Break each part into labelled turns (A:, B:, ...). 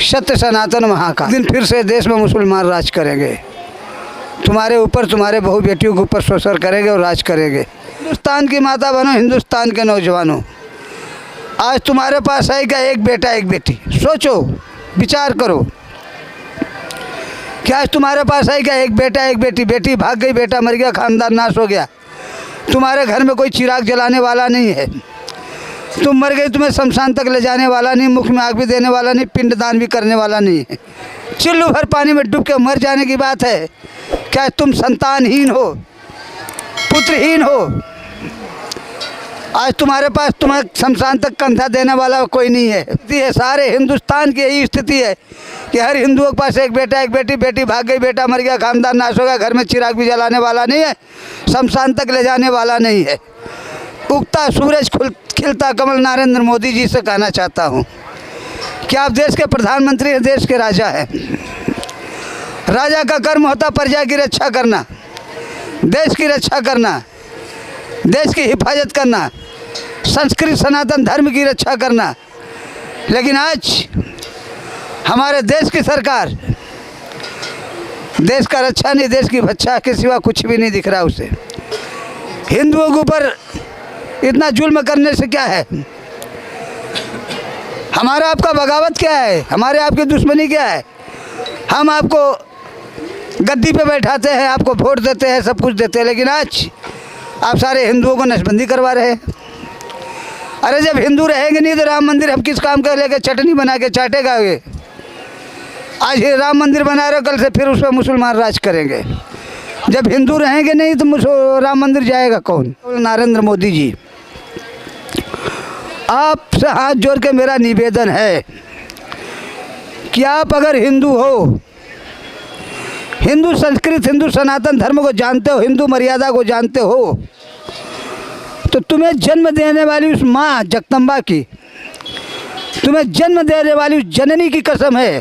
A: सत्य सनातन महाकाल। दिन फिर से देश में मुसलमान राज करेंगे, तुम्हारे ऊपर, तुम्हारे बहू बेटियों के ऊपर शोषण करेंगे और राज करेंगे। हिंदुस्तान की माता बनो, हिंदुस्तान के नौजवानों, आज तुम्हारे पास है क्या एक बेटा एक बेटी? सोचो, विचार करो, क्या आज तुम्हारे पास है क्या एक बेटा एक बेटी? बेटी भाग गई, बेटा मर गया, खानदान नाश हो गया, तुम्हारे घर में कोई चिराग जलाने वाला नहीं है, तुम मर गई, तुम्हें शमशान तक ले जाने वाला नहीं, मुख में आग भी देने वाला नहीं, पिंडदान भी करने वाला नहीं है। चिल्लू भर पानी में डूब के मर जाने की बात है। क्या तुम संतानहीन हो, पुत्रहीन हो? आज तुम्हारे पास तुम्हें शमशान तक कंधा देने वाला कोई नहीं है। ये सारे हिंदुस्तान की यही स्थिति है कि हर हिंदुओं के पास एक बेटा एक बेटी, बेटी भाग गई, बेटा मर गया, खानदान नाश हो गया, घर में चिराग भी जलाने वाला नहीं है, शमशान तक ले जाने वाला नहीं है। उगता सूरज खिलता कमल नरेंद्र मोदी जी से कहना चाहता हूँ कि आप देश के प्रधानमंत्री हैं, देश के राजा हैं। राजा का कर्म होता प्रजा की रक्षा करना, देश की रक्षा करना, देश की हिफाजत करना, संस्कृत सनातन धर्म की रक्षा करना। लेकिन आज हमारे देश की सरकार देश का रक्षा नहीं, देश की रक्षा के सिवा कुछ भी नहीं दिख रहा उसे। हिंदुओं के ऊपर इतना जुल्म करने से क्या है? हमारा आपका बगावत क्या है? हमारे आपकी दुश्मनी क्या है? हम आपको गद्दी पे बैठाते हैं, आपको वोट देते हैं, सब कुछ देते हैं, लेकिन आज आप सारे हिंदुओं को नसबंदी करवा रहे हैं। अरे जब हिंदू रहेंगे नहीं तो राम मंदिर हम किस काम का लेके चटनी बना के चाटेगा ये? आज ये राम मंदिर बना रहे, कल से फिर उस पर मुसलमान राज करेंगे। जब हिंदू रहेंगे नहीं तो राम मंदिर जाएगा कौन? नरेंद्र मोदी जी, आपसे हाथ जोड़ के मेरा निवेदन है कि आप अगर हिंदू हो, हिंदू संस्कृत, हिंदू सनातन धर्म को जानते हो, हिंदू मर्यादा को जानते हो, तो तुम्हें जन्म देने वाली उस माँ जगदम्बा की, तुम्हें जन्म देने वाली उस जननी की कसम है,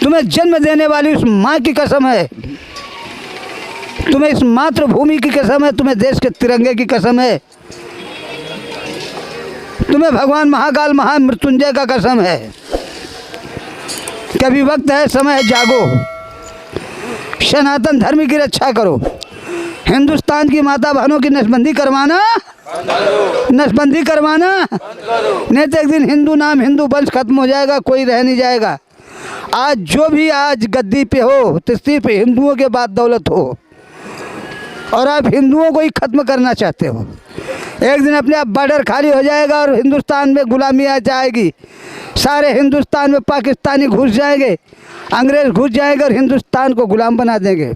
A: तुम्हें जन्म देने वाली उस माँ की कसम है, तुम्हें इस मातृभूमि की कसम है, तुम्हें देश के तिरंगे की कसम है, तुम्हें भगवान महाकाल महामृत्युंजय का कसम है। कभी वक्त है, समय है, जागो, सनातन धर्म की रक्षा करो। हिंदुस्तान की माता बहनों की नसबंदी करवाना, नसबंदी करवाना, नहीं तो एक दिन हिंदू नाम, हिंदू वंश खत्म हो जाएगा, कोई रह नहीं जाएगा। आज जो भी आज गद्दी पे हो तो सिर्फ हिंदुओं के बाद दौलत हो, और आप हिंदुओं को ही खत्म करना चाहते हो। एक दिन अपने आप बॉर्डर खाली हो जाएगा और हिंदुस्तान में गुलामी आ जाएगी, सारे हिंदुस्तान में पाकिस्तानी घुस जाएंगे, अंग्रेज घुस जाएंगे और हिंदुस्तान को गुलाम बना देंगे।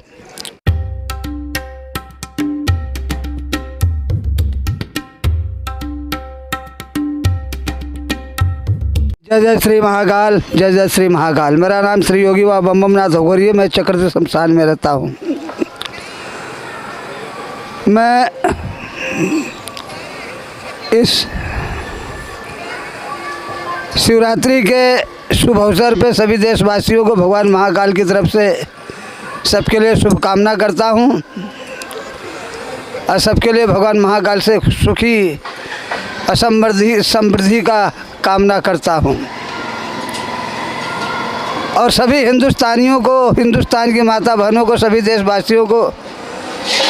A: जय जय श्री महाकाल, जय जय श्री महाकाल। मेरा नाम श्री योगी व बम्बमनाथ होगोरी है। मैं चक्रधर शमशान में रहता हूँ। मैं इस शिवरात्रि के शुभ अवसर पे सभी देशवासियों को भगवान महाकाल की तरफ से सबके लिए शुभकामना करता हूँ, और सबके लिए भगवान महाकाल से सुखी समृद्धि का कामना करता हूँ। और सभी हिंदुस्तानियों को, हिंदुस्तान की माता बहनों को, सभी देशवासियों को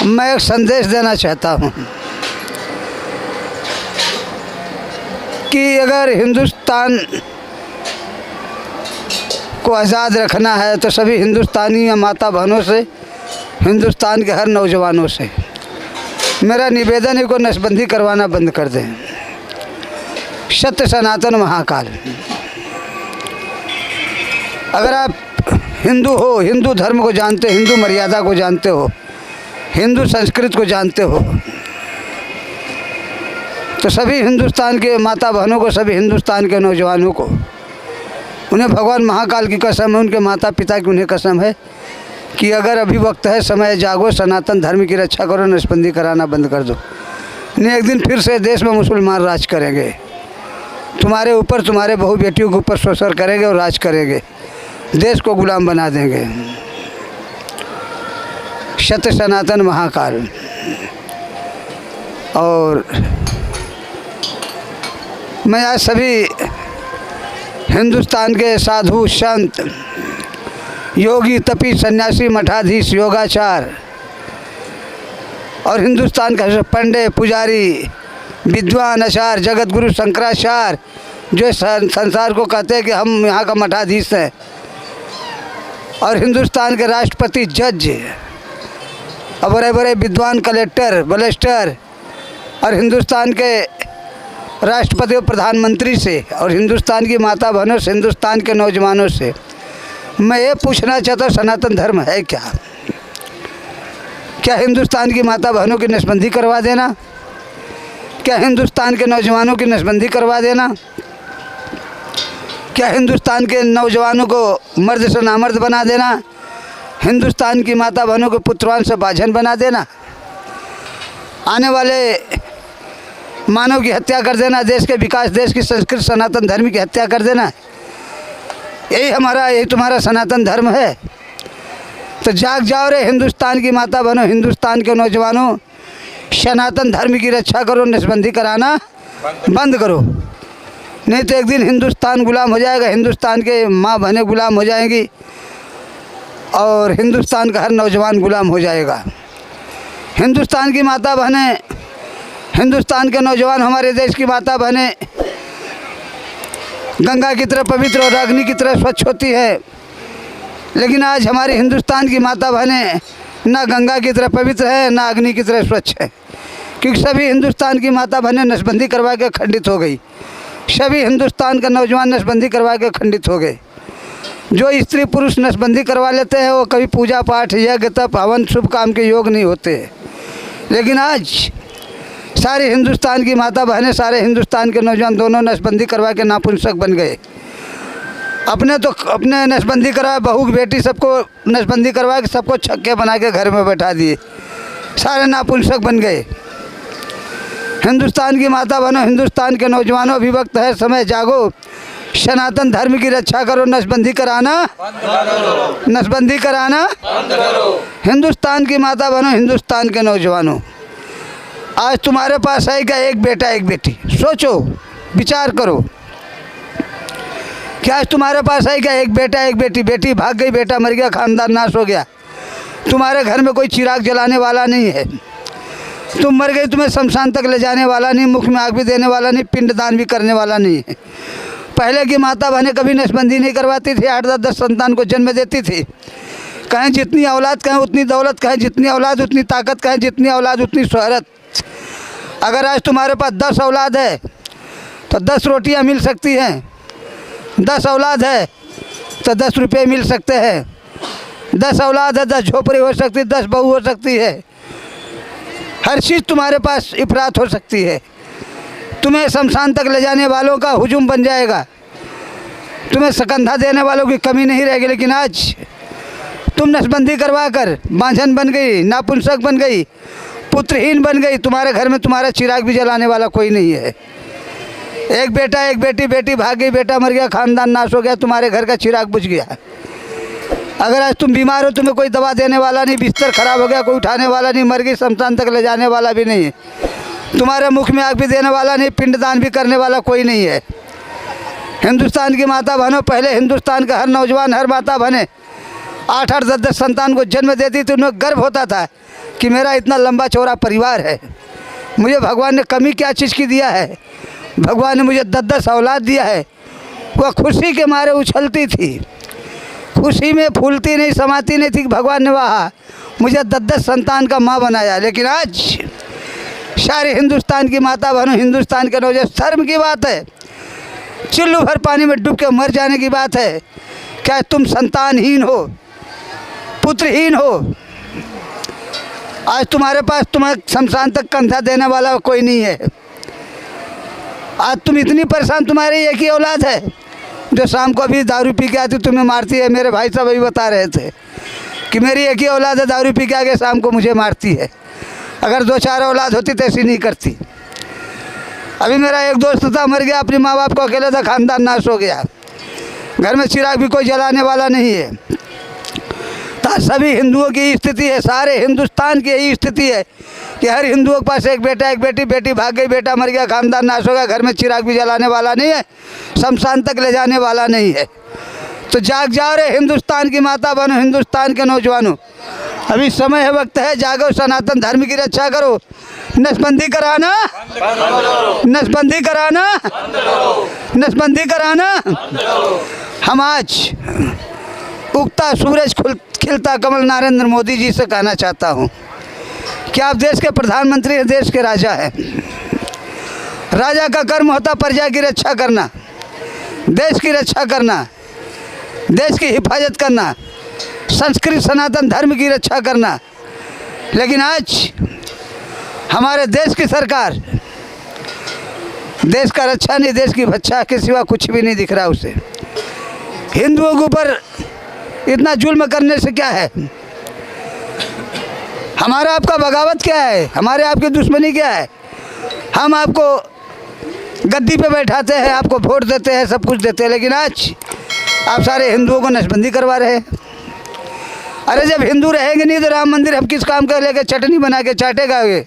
A: मैं एक संदेश देना चाहता हूँ कि अगर हिंदुस्तान को आज़ाद रखना है तो सभी हिंदुस्तानी माता बहनों से, हिंदुस्तान के हर नौजवानों से मेरा निवेदन है को नसबंदी करवाना बंद कर दें। सत्य सनातन महाकाल। अगर आप हिंदू हो, हिंदू धर्म को जानते हो, हिंदू मर्यादा को जानते हो, हिंदू संस्कृत को जानते हो, तो सभी हिंदुस्तान के माता बहनों को, सभी हिंदुस्तान के नौजवानों को, उन्हें भगवान महाकाल की कसम है, उनके माता पिता की उन्हें कसम है कि अगर अभी वक्त है, समय जागो, सनातन धर्म की रक्षा करो, नसबंदी कराना बंद कर दो, नहीं एक दिन फिर से देश में मुसलमान राज करेंगे, तुम्हारे ऊपर, तुम्हारे बहू बेटियों के ऊपर शोषण करेंगे और राज करेंगे, देश को गुलाम बना देंगे। सत्य सनातन महाकाल। और मैं आज सभी हिंदुस्तान के साधु संत योगी तपी सन्यासी मठाधीश योगाचार और हिंदुस्तान का पंडित पुजारी विद्वान आचार्य जगत गुरु शंकराचार्य जो संसार को कहते हैं कि हम यहाँ का मठाधीश हैं, और हिंदुस्तान के राष्ट्रपति जज और बड़े बड़े विद्वान कलेक्टर बलेस्टर और हिंदुस्तान के राष्ट्रपति और प्रधानमंत्री से और हिंदुस्तान की माता बहनों से, हिंदुस्तान के नौजवानों से मैं ये पूछना चाहता हूँ, सनातन धर्म है क्या? क्या हिंदुस्तान की माता बहनों की नसबंदी करवा देना? क्या हिंदुस्तान के नौजवानों की नसबंदी करवा देना? क्या हिंदुस्तान के नौजवानों को मर्द से नामर्द बना देना? हिंदुस्तान की माता बहनों को पुत्रवान से बाझन बना देना? आने वाले मानव की हत्या कर देना? देश के विकास, देश की संस्कृति, सनातन धर्म की हत्या कर देना? यही तुम्हारा सनातन धर्म है? तो जाग जाओ रे हिंदुस्तान की माता बहनों, हिंदुस्तान के नौजवानों, सनातन धर्म की रक्षा करो, नसबंदी कराना बंद करो, नहीं तो एक दिन हिंदुस्तान गुलाम हो जाएगा, हिंदुस्तान के माँ बहनें गुलाम हो जाएंगी और हिंदुस्तान का हर नौजवान गुलाम हो जाएगा। हिंदुस्तान की माता बहनें, हिंदुस्तान के नौजवान, हमारे देश की माता बहनें गंगा की तरह पवित्र और अग्नि की तरह स्वच्छ होती है, लेकिन आज हमारे हिंदुस्तान की माता बहनें ना गंगा की तरह पवित्र है ना अग्नि की तरह स्वच्छ है, क्योंकि सभी हिंदुस्तान की माता बहनें नसबंदी करवा के खंडित हो गई। सभी हिंदुस्तान का नौजवान नसबंदी करवा के खंडित हो गए। जो स्त्री पुरुष नसबंदी करवा लेते हैं वो कभी पूजा पाठ यज्ञ तप हवन शुभ काम के योग नहीं होते, लेकिन आज सारे हिंदुस्तान की माता बहनें, सारे हिंदुस्तान के नौजवान दोनों नसबंदी करवा के नापुंसक बन गए। अपने नसबंदी करवाए, बहू की बेटी सबको नसबंदी करवा के सबको छक्के बना के घर में बैठा दिए, सारे नापुंसक बन गए। हिंदुस्तान की माता बहनों, हिंदुस्तान के नौजवानों, अभिवक्त है समय जागो, सनातन धर्म की रक्षा करो, नसबंदी कराना नसबंदी कराना बंद करो। हिंदुस्तान की माता बहनों, हिंदुस्तान के नौजवानों, आज तुम्हारे पास है क्या एक बेटा एक बेटी? सोचो, विचार करो, क्या आज तुम्हारे पास है क्या एक बेटा एक बेटी? बेटी भाग गई, बेटा मर गया, खानदान नाश हो गया, तुम्हारे घर में कोई चिराग जलाने वाला नहीं है, तुम मर गई, तुम्हें शमशान तक ले जाने वाला नहीं, मुख में आग भी देने वाला नहीं, पिंडदान भी करने वाला नहीं है। पहले की माता बहनें कभी नसबंदी नहीं करवाती थी, 8-10 संतान को जन्म देती थी। कहें जितनी औलाद कहें उतनी दौलत, कहें जितनी औलाद उतनी ताकत, कहें जितनी औलाद उतनी शोहरत। अगर आज तुम्हारे पास 10 औलाद है तो 10 रोटियां मिल सकती हैं, 10 औलाद है तो 10 रुपये मिल सकते हैं, 10 औलाद है 10 झोपड़ी हो सकती है, 10 बहू हो सकती है, हर चीज़ तुम्हारे पास इफरात हो सकती है। तुम्हें शमशान तक ले जाने वालों का हुजूम बन जाएगा, तुम्हें सकंधा देने वालों की कमी नहीं रहेगी। लेकिन आज तुम नसबंदी करवा कर बांझन बन गई, नापुंसक बन गई, पुत्रहीन बन गई, तुम्हारे घर में तुम्हारा चिराग भी जलाने वाला कोई नहीं है। एक बेटा एक बेटी, बेटी भाग गई, बेटा मर गया, खानदान नाश हो गया, तुम्हारे घर का चिराग बुझ गया। अगर आज तुम बीमार हो, तुम्हें कोई दवा देने वाला नहीं, बिस्तर खराब हो गया, कोई उठाने वाला नहीं, मर गई, शमशान तक ले जाने वाला भी नहीं है, तुम्हारे मुख में आग भी देने वाला नहीं, पिंडदान भी करने वाला कोई नहीं है। हिंदुस्तान की माता बहनों, पहले हिंदुस्तान का हर नौजवान, हर माता बहनें 8-8, 10-10 संतान को जन्म देती थी, उन्हें गर्व होता था कि मेरा इतना लंबा चौड़ा परिवार है। मुझे भगवान ने कमी क्या चीज़ की दिया है? भगवान ने मुझे 10-10 औलाद दिया है। वह खुशी के मारे उछलती थी, खुशी में फूलती नहीं, समाती नहीं थी कि भगवान ने वहाँ मुझे 10-10 संतान का माँ बनाया। लेकिन आज सारे हिंदुस्तान की माता बहनों, हिंदुस्तान के नौजवान, शर्म की बात है, चुल्लू भर पानी में डूब के मर जाने की बात है। क्या तुम संतानहीन हो, पुत्रहीन हो? आज तुम्हारे पास तुम्हें शमशान तक कंधा देने वाला कोई नहीं है। आज तुम इतनी परेशान, तुम्हारी एक ही औलाद है जो शाम को अभी दारू पी के आती तुम्हें मारती है। मेरे भाई साहब अभी बता रहे थे कि मेरी एक ही औलाद है, दारू पी के आके शाम को मुझे मारती है। अगर 2-4 औलाद होती तो ऐसी नहीं करती। अभी मेरा एक दोस्त था, मर गया, अपने माँ बाप को अकेला था, खानदान नाश हो गया, घर में चिराग भी कोई जलाने वाला नहीं है। तो सभी हिंदुओं की स्थिति है, सारे हिंदुस्तान की यही स्थिति है कि हर हिंदुओं के पास एक बेटा एक बेटी, बेटी भाग गई, बेटा मर गया, खानदान नाश हो गया, घर में चिराग भी जलाने वाला नहीं है, शमशान तक ले जाने वाला नहीं है। तो जाग जाओ रे हिंदुस्तान की माता बनो, हिंदुस्तान के नौजवानों, अभी समय है, वक्त है, जागो, सनातन धर्म की रक्षा करो। नसबंदी कराना, नसबंदी कराना, नसबंदी कराना। हम आज उगता सूरज खिलता कमल नरेंद्र मोदी जी से कहना चाहता हूँ कि आप देश के प्रधानमंत्री हैं, देश के राजा हैं। राजा का कर्म होता प्रजा की रक्षा करना, देश की रक्षा करना, देश की हिफाजत करना, संस्कृत सनातन धर्म की रक्षा करना। लेकिन आज हमारे देश की सरकार देश का रक्षा नहीं, देश की भक्षा के सिवा कुछ भी नहीं दिख रहा उसे। हिंदुओं के ऊपर इतना जुल्म करने से क्या है? हमारा आपका बगावत क्या है? हमारे आपकी दुश्मनी क्या है? हम आपको गद्दी पे बैठाते हैं, आपको वोट देते हैं, सब कुछ देते हैं, लेकिन आज आप सारे हिंदुओं को नसबंदी करवा रहे हैं। अरे जब हिंदू रहेंगे नहीं तो राम मंदिर हम किस काम का लेके चटनी बना के चाटेगा ये?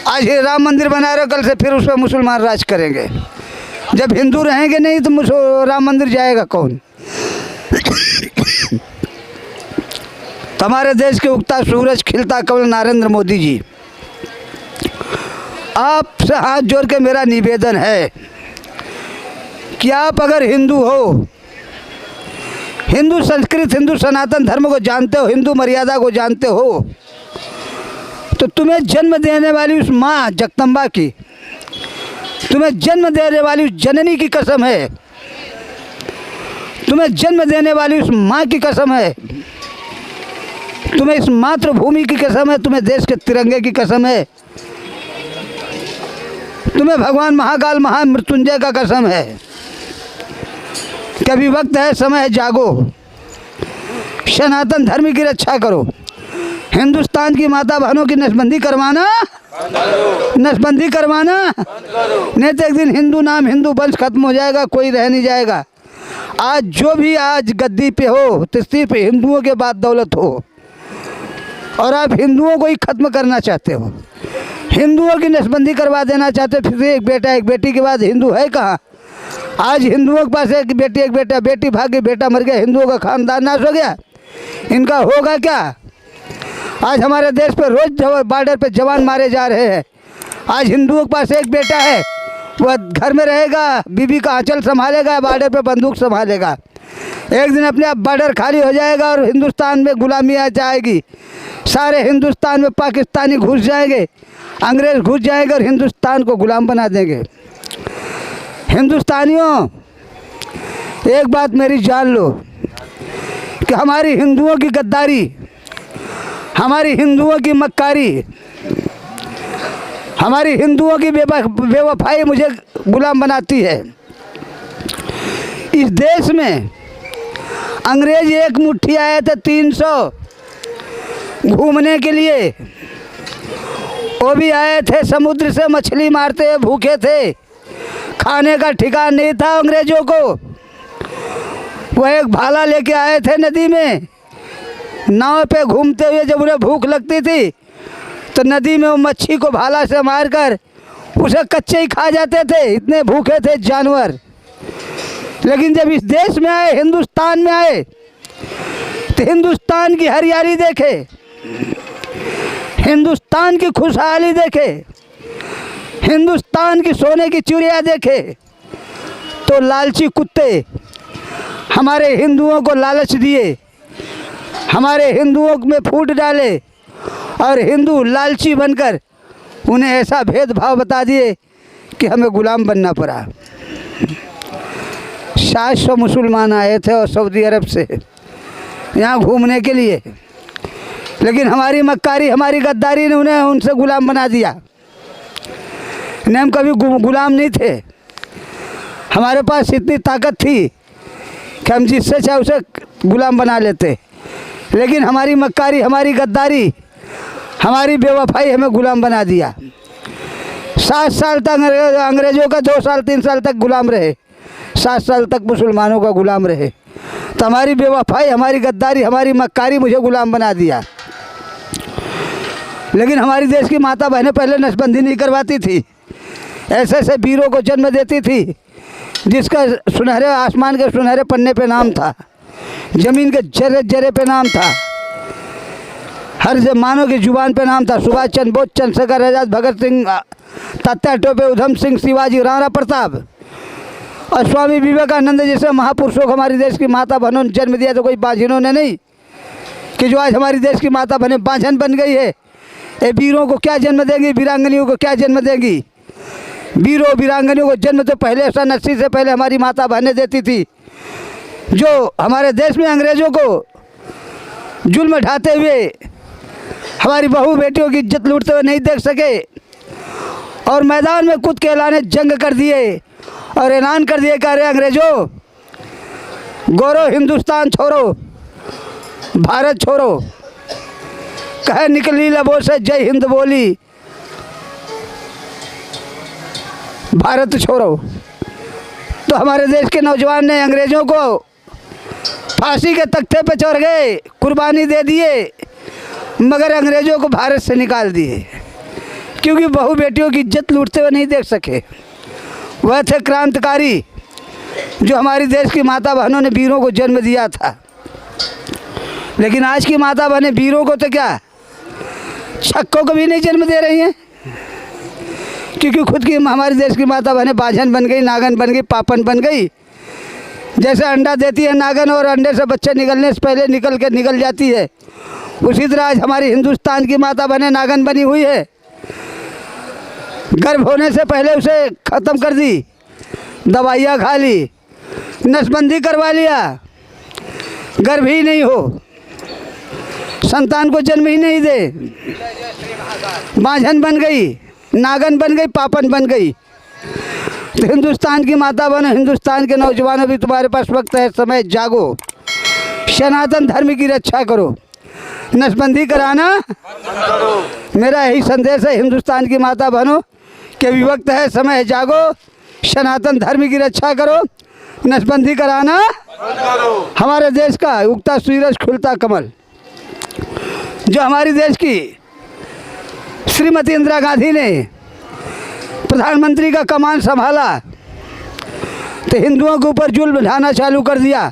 A: आज ये राम मंदिर बना रहे हो, कल से फिर उस पर मुसलमान राज करेंगे। जब हिंदू रहेंगे नहीं तो राम मंदिर जाएगा कौन? तो हमारे देश के उगता सूरज खिलता कमल नरेंद्र मोदी जी, आपसे हाथ जोड़ के मेरा निवेदन है कि आप अगर हिंदू हो, हिंदू संस्कृत, हिंदू सनातन धर्म को जानते हो, हिंदू मर्यादा को जानते हो, तो तुम्हें जन्म देने वाली उस माँ जगदम्बा की, तुम्हें जन्म देने वाली उस जननी की कसम है, तुम्हें जन्म देने वाली उस माँ की कसम है, तुम्हें इस मातृभूमि की कसम है, तुम्हें देश के तिरंगे की कसम है, तुम्हें भगवान महाकाल महामृत्युंजय का कसम है। कभी वक्त है, समय है, जागो, सनातन धर्म की रक्षा करो। हिंदुस्तान की माता बहनों की नसबंदी करवाना, नसबंदी करवाना, नहीं तो एक दिन हिंदू नाम, हिंदू वंश खत्म हो जाएगा, कोई रह नहीं जाएगा। आज जो भी आज गद्दी पे हो तो सिर्फ हिंदुओं के बाद दौलत हो, और आप हिंदुओं को ही खत्म करना चाहते हो, हिंदुओं की नसबंदी करवा देना चाहते हो। फिर एक बेटा एक बेटी के बाद हिंदू है कहाँ? आज हिंदुओं के पास एक बेटी एक बेटा, बेटी भाग गई, बेटा मर गया, हिंदुओं का खानदान नाश हो गया, इनका होगा क्या? आज हमारे देश पे रोज बॉर्डर पे जवान मारे जा रहे हैं। आज हिंदुओं के पास एक बेटा है, वह घर में रहेगा, बीबी का आंचल संभालेगा, बॉर्डर पे बंदूक संभालेगा। एक दिन अपने आप बॉर्डर खाली हो जाएगा और हिंदुस्तान में गुलामी आ जाएगी। सारे हिंदुस्तान में पाकिस्तानी घुस जाएंगे, अंग्रेज़ घुस जाएंगे और हिंदुस्तान को गुलाम बना देंगे। हिंदुस्तानियों, एक बात मेरी जान लो कि हमारी हिंदुओं की गद्दारी, हमारी हिंदुओं की मक्कारी, हमारी हिंदुओं की बेवफाई मुझे गुलाम बनाती है। इस देश में अंग्रेज एक मुट्ठी आए थे 300 घूमने के लिए, वो भी आए थे समुद्र से मछली मारते हुए, भूखे थे, खाने का ठिकाना नहीं था अंग्रेजों को। वो एक भाला लेके आए थे नदी में, नाव पे घूमते हुए जब उन्हें भूख लगती थी तो नदी में वो मच्छी को भाला से मारकर उसे कच्चे ही खा जाते थे, इतने भूखे थे जानवर। लेकिन जब इस देश में आए, हिंदुस्तान में आए, तो हिंदुस्तान की हरियाली देखे, हिंदुस्तान की खुशहाली देखे, हिंदुस्तान की सोने की चिड़िया देखे, तो लालची कुत्ते हमारे हिंदुओं को लालच दिए, हमारे हिंदुओं में फूट डाले और हिंदू लालची बनकर उन्हें ऐसा भेदभाव बता दिए कि हमें गुलाम बनना पड़ा। 700 मुसलमान आए थे और सऊदी अरब से यहाँ घूमने के लिए, लेकिन हमारी मक्कारी, हमारी गद्दारी ने उन्हें उनसे गुलाम बना दिया। नहीं, हम कभी गुलाम नहीं थे। हमारे पास इतनी ताकत थी कि हम जिससे चाहे उसे गुलाम बना लेते, लेकिन हमारी मक्कारी, हमारी गद्दारी, हमारी बेवफाई हमें गुलाम बना दिया। 7 साल तक अंग्रेज़ों का 2 साल 3 साल तक गुलाम रहे, 7 साल तक मुसलमानों का गुलाम रहे। तो हमारी बेवफाई, हमारी गद्दारी, हमारी मक्कारी मुझे गुलाम बना दिया। लेकिन हमारी देश की माता बहनें पहले नसबंदी नहीं करवाती थी, ऐसे ऐसे वीरों को जन्म देती थी जिसका सुनहरे आसमान के सुनहरे पन्ने पे नाम था, ज़मीन के जरे जरे पे नाम था, हर मानव की जुबान पे नाम था। सुभाष चंद्र बोस, चंद्रशेखर आज़ाद, भगत सिंह, तात्या टोपे, उधम सिंह, शिवाजी, राणा प्रताप और स्वामी विवेकानंद जैसे महापुरुषों को हमारी देश की माता बहनों ने जन्म दिया। तो कोई बाझिनों ने नहीं कि जो आज हमारी देश की माता बहनें बाझन बन गई है। ये वीरों को क्या जन्म देंगी, वीरांगनियों को क्या जन्म देंगी? वीरों वीरांगनियों को जन्म तो पहले 80 से पहले हमारी माता बहनें देती थी, जो हमारे देश में अंग्रेज़ों को जुल्म ढाते हुए हमारी बहू बेटियों की इज्जत लूटते हुए नहीं देख सके और मैदान में कूद के ऐलान जंग कर दिए और ऐलान कर दिए कि अरे अंग्रेज़ों, गौरव हिंदुस्तान छोड़ो, भारत छोड़ो। कहे निकली लबों से जय हिंद बोली, भारत छोड़ो। तो हमारे देश के नौजवान ने अंग्रेज़ों को फांसी के तख्ते पे चढ़ गए, कुर्बानी दे दिए, मगर अंग्रेज़ों को भारत से निकाल दिए, क्योंकि बहू बेटियों की इज्जत लूटते हुए नहीं देख सके। वह थे क्रांतिकारी जो हमारी देश की माता बहनों ने वीरों को जन्म दिया था। लेकिन आज की माता बहनें वीरों को तो क्या, छक्कों को भी नहीं जन्म दे रही हैं, क्योंकि खुद की हमारी देश की माता बहनें बाझन बन गई, नागन बन गई, पापन बन गई। जैसे अंडा देती है नागन और अंडे से बच्चे निकलने से पहले निकल जाती है, उसी तरह आज हमारी हिंदुस्तान की माता बहनें नागन बनी हुई है। गर्भ होने से पहले उसे ख़त्म कर दी, दवाइयाँ खा ली, नसबंदी करवा लिया, गर्भ ही नहीं हो, संतान को जन्म ही नहीं दे, बाझन बन गई, नागन बन गई, पापन बन गई। तो हिंदुस्तान की माता बहनों, हिंदुस्तान के नौजवानों भी तुम्हारे पास वक्त है, समय जागो, सनातन धर्म की रक्षा करो, नसबंदी कराना मेरा यही संदेश है हिंदुस्तान की माता बहनों के भी वक्त है, समय जागो, सनातन धर्म की रक्षा करो, नसबंदी कराना हमारे देश का उगता सूरज खुलता कमल। जो हमारी देश की श्रीमती इंदिरा गांधी ने प्रधानमंत्री का कमान संभाला तो हिंदुओं के ऊपर जुल्म ढाना चालू कर दिया।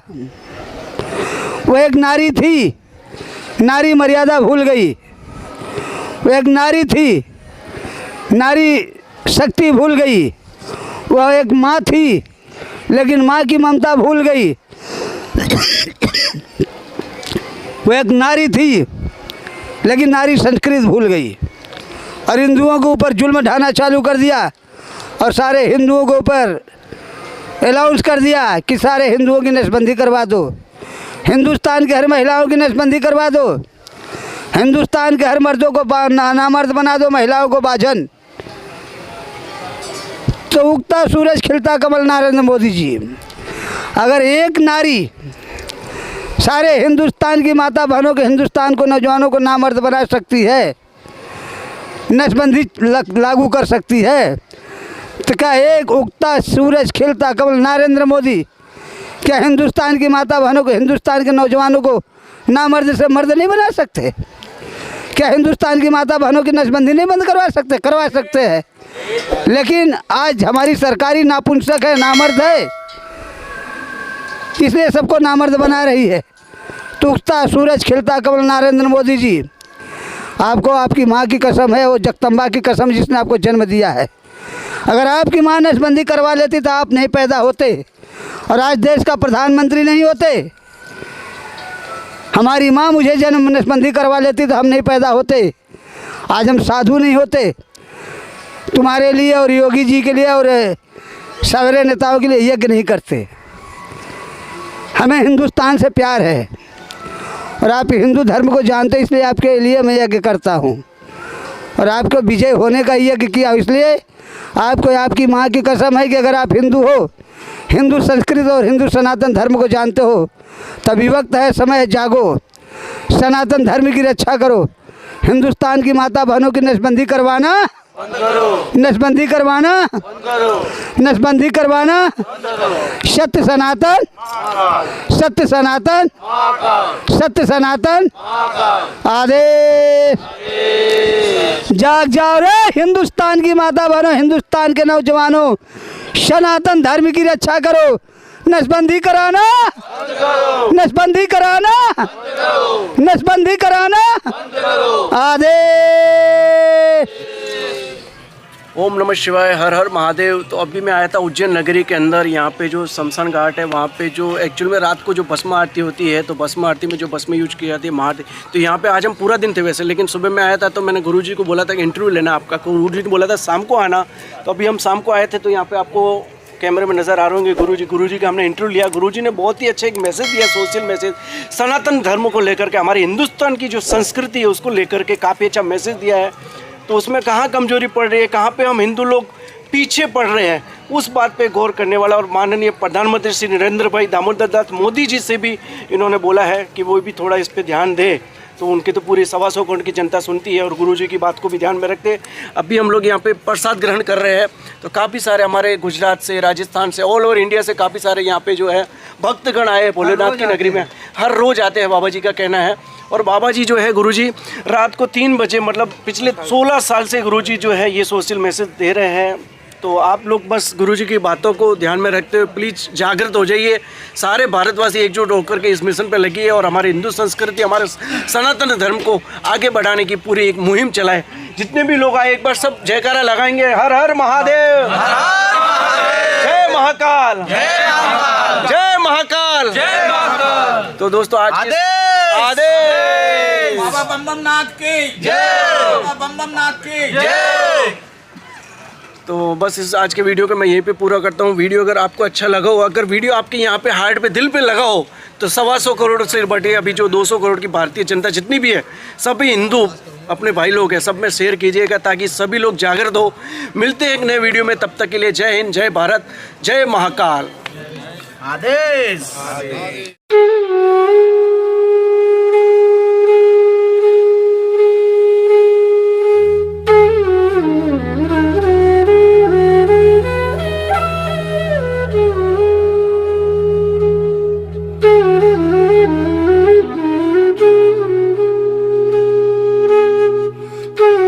A: वो एक नारी थी, नारी मर्यादा भूल गई। वो एक नारी थी, नारी शक्ति भूल गई। वह एक माँ थी, लेकिन माँ की ममता भूल गई। वो एक नारी थी, लेकिन नारी संस्कृत भूल गई और हिंदुओं के ऊपर जुल्म ढाना चालू कर दिया और सारे हिंदुओं के ऊपर अलाउंस कर दिया कि सारे हिंदुओं की नसबंदी करवा दो, हिंदुस्तान के हर महिलाओं की नसबंदी करवा दो, हिंदुस्तान के हर मर्दों को नामर्द बना दो, महिलाओं को बाझन। तो उगता सूरज खिलता कमल नरेंद्र मोदी जी, अगर एक नारी सारे हिंदुस्तान की माता बहनों के, हिंदुस्तान को, नौजवानों को नामर्द बना सकती है, नसबंदी लागू कर सकती है, तो क्या एक उगता सूरज खिलता कमल नरेंद्र मोदी क्या हिंदुस्तान की माता बहनों को, हिंदुस्तान के नौजवानों को नामर्द से मर्द नहीं बना सकते? क्या हिंदुस्तान की माता बहनों की नसबंदी नहीं बंद करवा सकते? करवा सकते हैं। लेकिन आज हमारी सरकारी नापुंसक है, नामर्द है, इसलिए सबको नामर्द बना रही है। तो उगता सूरज खिलता कमल नरेंद्र मोदी जी, आपको आपकी माँ की कसम है, वो जगदम्बा की कसम जिसने आपको जन्म दिया है, अगर आपकी माँ नसबंदी करवा लेती तो आप नहीं पैदा होते और आज देश का प्रधानमंत्री नहीं होते। हमारी माँ मुझे जन्म नसबंदी करवा लेती तो हम नहीं पैदा होते, आज हम साधु नहीं होते। तुम्हारे लिए और योगी जी के लिए और सवेरे नेताओं के लिए यज्ञ नहीं करते। हमें हिंदुस्तान से प्यार है और आप हिंदू धर्म को जानते, इसलिए आपके लिए मैं यज्ञ करता हूँ और आपको विजय होने का यज्ञ किया। इसलिए आपको आपकी माँ की कसम है कि अगर आप हिंदू हो, हिंदू संस्कृति और हिंदू सनातन धर्म को जानते हो, तभी वक्त है, समय जागो, सनातन धर्म की रक्षा करो, हिंदुस्तान की माता बहनों की नसबंदी करवाना नसबंदी करवाना, नसबंदी करवाना, सत्य सनातन, सत्य सनातन, सत्य सनातन आदेश। जाग जाओ रे हिंदुस्तान की माता बहनों, हिंदुस्तान के नौजवानों, सनातन धर्म की रक्षा करो। नसबंदी कराना, नसबंदी कराना, नसबंदी कराना आदेश।
B: ओम नमः शिवाय, हर हर महादेव। तो अभी मैं आया था उज्जैन नगरी के अंदर। यहाँ पे जो शमशान घाट है वहाँ पे जो एक्चुअल में रात को जो भस्म आरती होती है, तो भस्म आरती में जो भस्म यूज की जाती है महादेव, तो यहाँ पे आज हम पूरा दिन थे वैसे, लेकिन सुबह में आया था तो मैंने गुरुजी को बोला था कि इंटरव्यू लेना आपका। गुरुजी ने बोला था शाम को आना, तो अभी हम शाम को आए थे। तो यहाँ पे आपको कैमरे में नज़र आ रहे होंगे गुरुजी का हमने इंटरव्यू लिया। गुरुजी ने बहुत ही अच्छा एक मैसेज दिया, सोशल मैसेज, सनातन धर्म को लेकर के, हमारे हिंदुस्तान की जो संस्कृति है उसको लेकर के काफ़ी अच्छा मैसेज दिया है। तो उसमें कहाँ कमजोरी पड़ रही है, कहाँ पे हम हिंदू लोग पीछे पड़ रहे हैं, उस बात पे गौर करने वाला। और माननीय प्रधानमंत्री श्री नरेंद्र भाई दामोदर दास मोदी जी से भी इन्होंने बोला है कि वो भी थोड़ा इस पे ध्यान दे। तो उनके तो पूरी 125 करोड़ की जनता सुनती है और गुरुजी की बात को भी ध्यान में रखते हैं। अभी हम लोग यहाँ पे प्रसाद ग्रहण कर रहे हैं। तो काफ़ी सारे हमारे गुजरात से, राजस्थान से, ऑल ओवर इंडिया से काफ़ी सारे यहाँ पे जो है भक्तगण आए भोलेनाथ की नगरी में। हर रोज़ आते हैं, बाबा जी का कहना है। और बाबा जी जो है गुरुजी रात को 3 बजे, मतलब पिछले 16 साल से गुरुजी जो है ये सोशल मैसेज दे रहे हैं। तो आप लोग बस गुरुजी की बातों को ध्यान में रखते हुए प्लीज़ जागृत हो जाइए। सारे भारतवासी एकजुट होकर के इस मिशन पर लगिए और हमारी हिंदू संस्कृति, हमारे सनातन धर्म को आगे बढ़ाने की पूरी एक मुहिम चलाए। जितने भी लोग आए एक बार सब जयकारा लगाएंगे, हर हर महादेव, जय महाकाल, जय महाकाल। तो दोस्तों आज आदेश,
C: बाबा बम बम नाथ की जय, बाबा बम बम नाथ की जय।
B: तो बस इस आज के वीडियो को मैं यहीं पे पूरा करता हूँ। वीडियो अगर आपको अच्छा लगा हो, अगर वीडियो आपके यहाँ पे हार्ट पे, दिल पे लगा हो, तो 125 करोड़ से बटे अभी जो 200 करोड़ की भारतीय जनता जितनी भी है, सभी हिंदू अपने भाई लोग हैं, सब में शेयर कीजिएगा ताकि सभी लोग जागृत हो। मिलते हैं एक नए वीडियो में, तब तक के लिए जय हिंद, जय भारत, जय महाकाल।
C: आदेश।